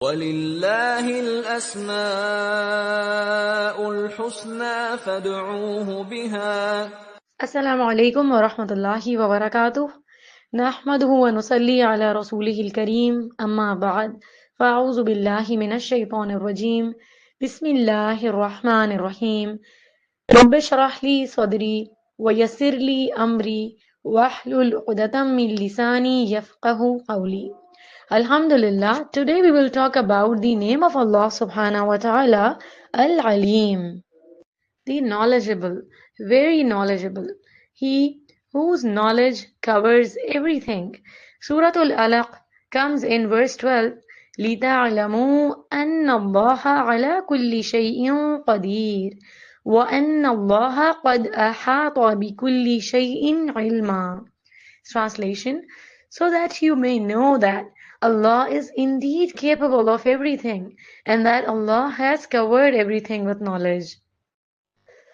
وَلِلَّهِ الْأَسْمَاءُ الْحُسْنَى فَادْعُوهُ بِهَا. Assalamu alaikum wa rahmatullahi wa barakatuh. Nahmaduhu wa nusalli ala rasulihil kareem. Amma ba'd. Fa'auzu billahi minash shaitanir rajim. Bismillahir rahmanir rahim. Rabbi shrah li sadri wa yassir li amri wahlul 'uqdatam min lisani yafqahu qawli. Alhamdulillah, today we will talk about the name of Allah subhanahu wa ta'ala, Al-Alim. The knowledgeable, very knowledgeable. He whose knowledge covers everything. Suratul Alaq comes in verse 12. لِتَعْلَمُوا أَنَّ اللَّهَ عَلَى كُلِّ شَيْءٍ قَدِيرٌ وَأَنَّ اللَّهَ قَدْ أَحَاطَ بِكُلِّ شَيْءٍ عِلْمًا. Translation: so that you may know that Allah is indeed capable of everything, and that Allah has covered everything with knowledge.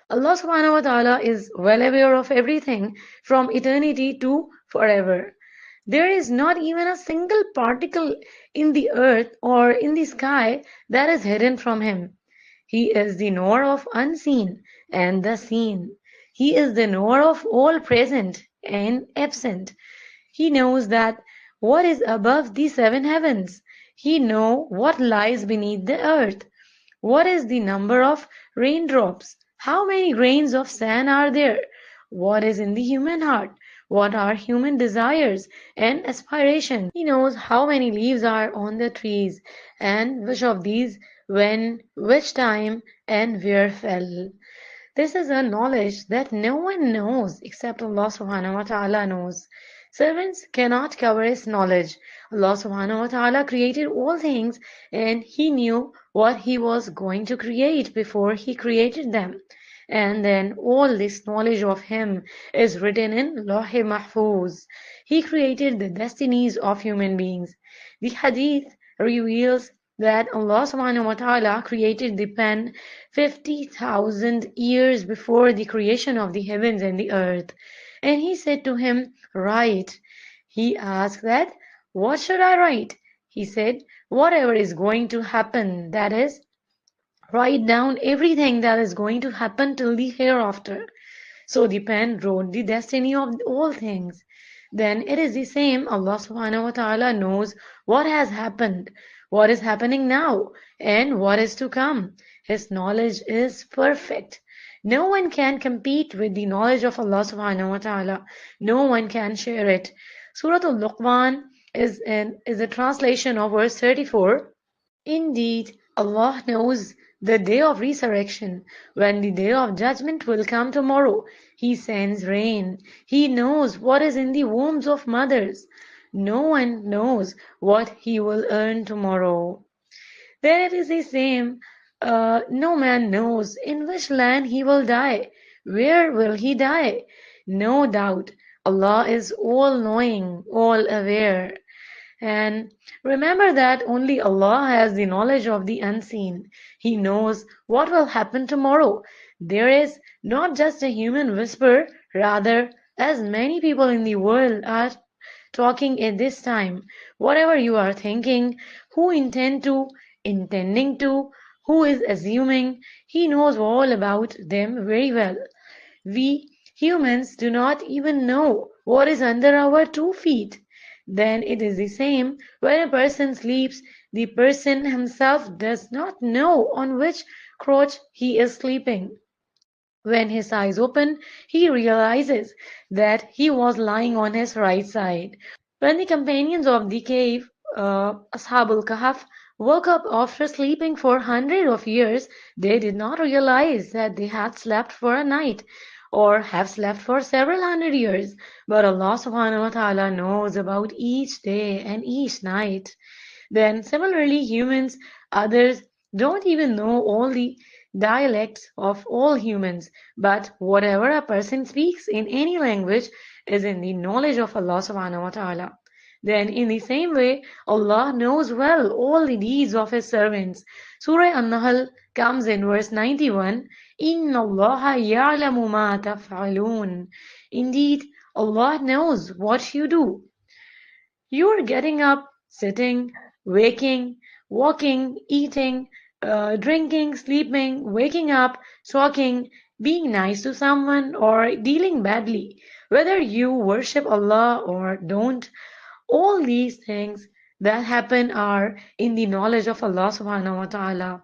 Allah subhanahu wa ta'ala is well aware of everything from eternity to forever. There is not even a single particle in the earth or in the sky that is hidden from Him. He is the knower of unseen and the seen. He is the knower of all present and absent. He knows that what is above the seven heavens. He knows what lies beneath the earth. What is the number of raindrops? How many grains of sand are there? What is in the human heart? What are human desires and aspirations? He knows how many leaves are on the trees, and which of these, when, which time, and where fell. This is a knowledge that no one knows except Allah subhanahu wa ta'ala knows. Servants cannot cover His knowledge. Allah subhanahu wa ta'ala created all things, and He knew what He was going to create before He created them. And then all this knowledge of Him is written in Lawh Mahfuz. He created the destinies of human beings. The hadith reveals that Allah subhanahu wa ta'ala created the pen 50,000 years before the creation of the heavens and the earth. And He said to him, write. He asked that, what should I write? He said, whatever is going to happen, that is, write down everything that is going to happen till the hereafter. So the pen wrote the destiny of all things. Then it is the same. Allah subhanahu wa ta'ala knows what has happened, what is happening now, and what is to come. His knowledge is perfect. No one can compete with the knowledge of Allah subhanahu wa ta'ala. No one can share it. Surah Al-Luqman is a translation of verse 34. Indeed, Allah knows the day of resurrection, when the day of judgment will come tomorrow. He sends rain. He knows what is in the wombs of mothers. No one knows what he will earn tomorrow. Then it is the same. No man knows in which land he will die. Where will he die? No doubt, Allah is all-knowing, all-aware. And remember that only Allah has the knowledge of the unseen. He knows what will happen tomorrow. There is not just a human whisper, rather, as many people in the world are talking at this time. Whatever you are thinking, who intending to, who is assuming, He knows all about them very well. We humans do not even know what is under our 2 feet. Then it is the same. When a person sleeps, the person himself does not know on which crotch he is sleeping. When his eyes open, he realizes that he was lying on his right side. When the companions of the cave, Ashabul Kahf, woke up after sleeping for hundreds of years, they did not realize that they had slept for a night, or have slept for several hundred years. But Allah subhanahu wa ta'ala knows about each day and each night. Then similarly humans, others don't even know all the dialects of all humans, but whatever a person speaks in any language is in the knowledge of Allah subhanahu wa ta'ala. Then in the same way, Allah knows well all the deeds of His servants. Surah An-Nahl comes in verse 91. Inna Allah ya'lamu ma taf'alun. Indeed, Allah knows what you do. You are getting up, sitting, waking, walking, eating, drinking, sleeping, waking up, talking, being nice to someone, or dealing badly. Whether you worship Allah or don't, all these things that happen are in the knowledge of Allah subhanahu wa ta'ala.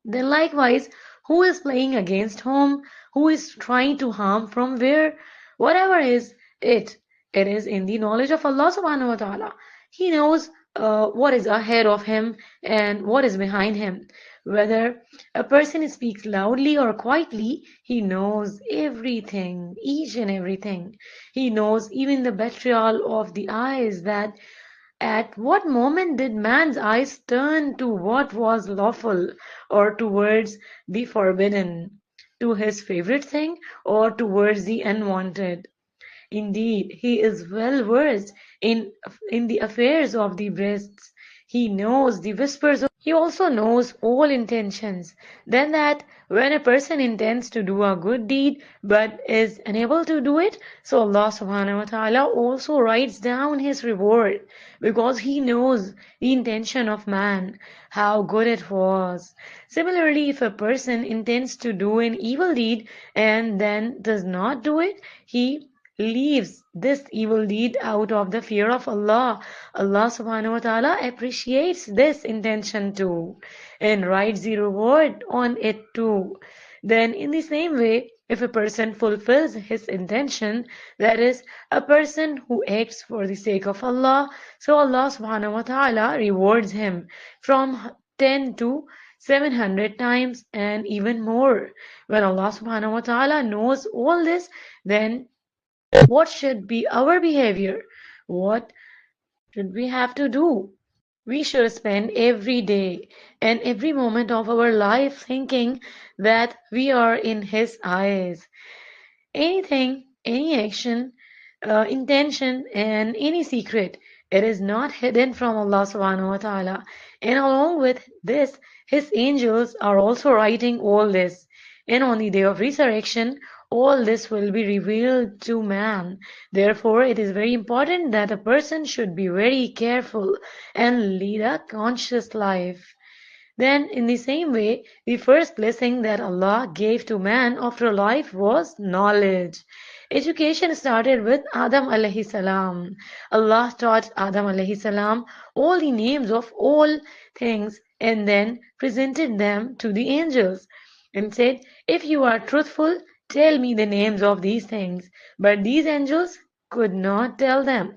Then likewise, who is playing against whom, who is trying to harm from where, whatever is it, it is in the knowledge of Allah subhanahu wa ta'ala. He knows what is ahead of him and what is behind him. Whether a person speaks loudly or quietly, he knows everything, each and everything. He knows even the betrayal of the eyes, that at what moment did man's eyes turn to what was lawful, or towards the forbidden, to his favorite thing, or towards the unwanted? Indeed, he is well versed in the affairs of the breasts. He knows the whispers of, he also knows all intentions. Then that when a person intends to do a good deed but is unable to do it, so Allah subhanahu wa ta'ala also writes down his reward, because he knows the intention of man, how good it was. Similarly, if a person intends to do an evil deed and then does not do it, he leaves this evil deed out of the fear of Allah. Allah subhanahu wa ta'ala appreciates this intention too and writes the reward on it too. Then in the same way, if a person fulfills his intention, that is, a person who acts for the sake of Allah, so Allah subhanahu wa ta'ala rewards him from 10 to 700 times and even more. When Allah subhanahu wa ta'ala knows all this, then what should be our behavior? What should we have to do? We should spend every day and every moment of our life thinking that we are in His eyes. Anything, any action, intention, and any secret, it is not hidden from Allah subhanahu wa ta'ala. And along with this, His angels are also writing all this. And on the day of resurrection, all this will be revealed to man. Therefore, it is very important that a person should be very careful and lead a conscious life. Then, in the same way, the first blessing that Allah gave to man after life was knowledge. Education started with Adam alayhi salam. Allah taught Adam alayhi salam all the names of all things and then presented them to the angels and said, if you are truthful, tell me the names of these things. But these angels could not tell them.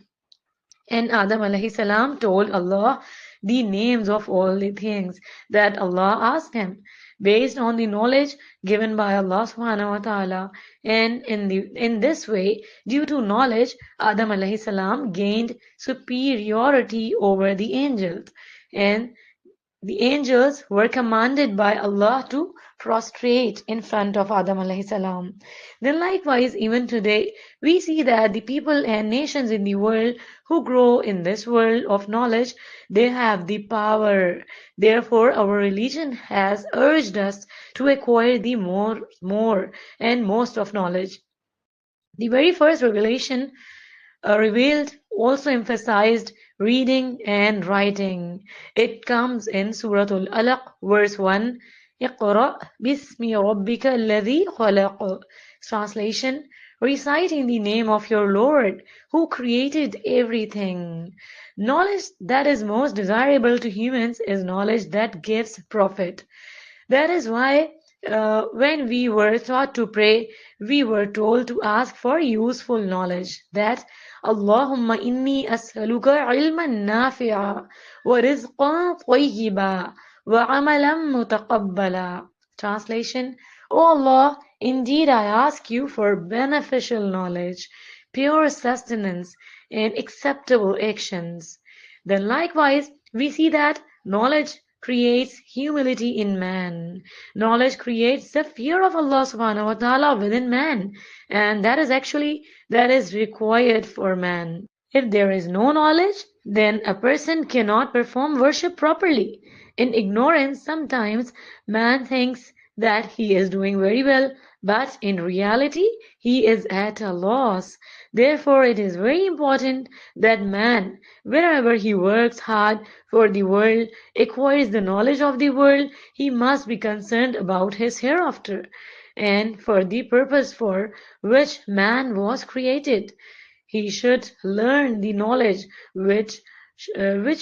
And Adam alayhi salam told Allah the names of all the things that Allah asked him, based on the knowledge given by Allah subhanahu wa ta'ala. And in this way, due to knowledge, Adam alayhi salam gained superiority over the angels. And the angels were commanded by Allah to prostrate in front of Adam alayhi salam. Then likewise, even today, we see that the people and nations in the world who grow in this world of knowledge, they have the power. Therefore, our religion has urged us to acquire the more and most of knowledge. The very first revelation revealed also emphasized reading and writing. It comes in Surah Al-Alaq, verse 1, اقرأ باسم ربك الذي خلق. Translation: recite in the name of your Lord who created everything. Knowledge that is most desirable to humans is knowledge that gives profit. That is why when we were taught to pray, we were told to ask for useful knowledge. That Allahumma inni as'aluka ilman nafi'a wa rizqan tayyiba wa amalan mutaqabbala. Translation: O Allah, indeed I ask you for beneficial knowledge, pure sustenance, and acceptable actions. Then likewise, we see that knowledge creates humility in man. Knowledge creates the fear of Allah subhanahu wa ta'ala within man. And that is required for man. If there is no knowledge, then a person cannot perform worship properly. In ignorance, sometimes man thinks that he is doing very well, but in reality, he is at a loss. Therefore, it is very important that man, wherever he works hard for the world, acquires the knowledge of the world, he must be concerned about his hereafter and for the purpose for which man was created. He should learn the knowledge which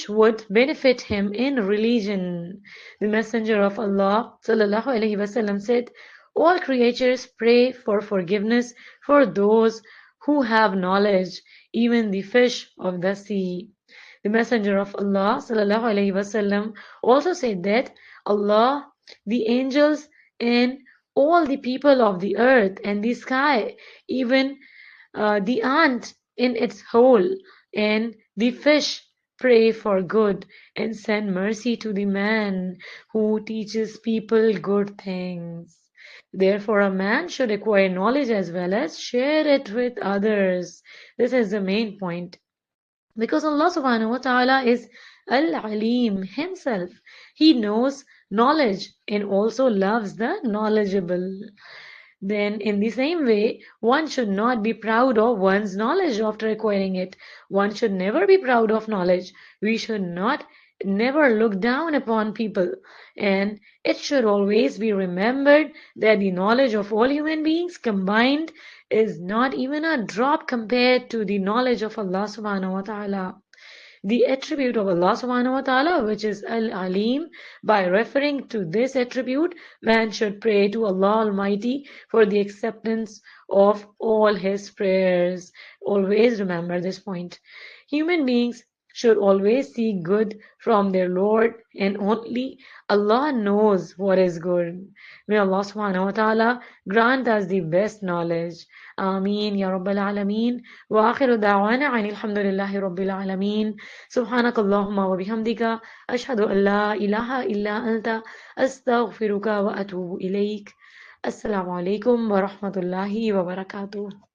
would benefit him in religion. The Messenger of Allah sallallahu alaihi wasallam said, "All creatures pray for forgiveness for those who have knowledge, even the fish of the sea." The Messenger of Allah sallallahu alaihi wasallam also said that Allah, the angels, and all the people of the earth and the sky, even the ant in its hole, and the fish pray for good and send mercy to the man who teaches people good things. Therefore, a man should acquire knowledge as well as share it with others. This is the main point. Because Allah subhanahu wa ta'ala is Al-Alim himself. He knows knowledge and also loves the knowledgeable. Then, in the same way, one should not be proud of one's knowledge after acquiring it. One should never be proud of knowledge. We should not never look down upon people. And it should always be remembered that the knowledge of all human beings combined is not even a drop compared to the knowledge of Allah subhanahu wa ta'ala. The attribute of Allah subhanahu wa ta'ala, which is Al-Alim. By referring to this attribute, man should pray to Allah Almighty for the acceptance of all his prayers. Always remember this point. Human beings should always seek good from their Lord, and only Allah knows what is good. May Allah subhanahu wa ta'ala grant us the best knowledge. Ameen Ya Rabbal Alameen. Wa akhiru da'wana alhamdulillahi Rabbil Alameen. سبحانك اللهم وبحمدك أشهد أن لا إله إلا أنت أستغفرك وأتوب إليك. السلام عليكم ورحمة الله وبركاته.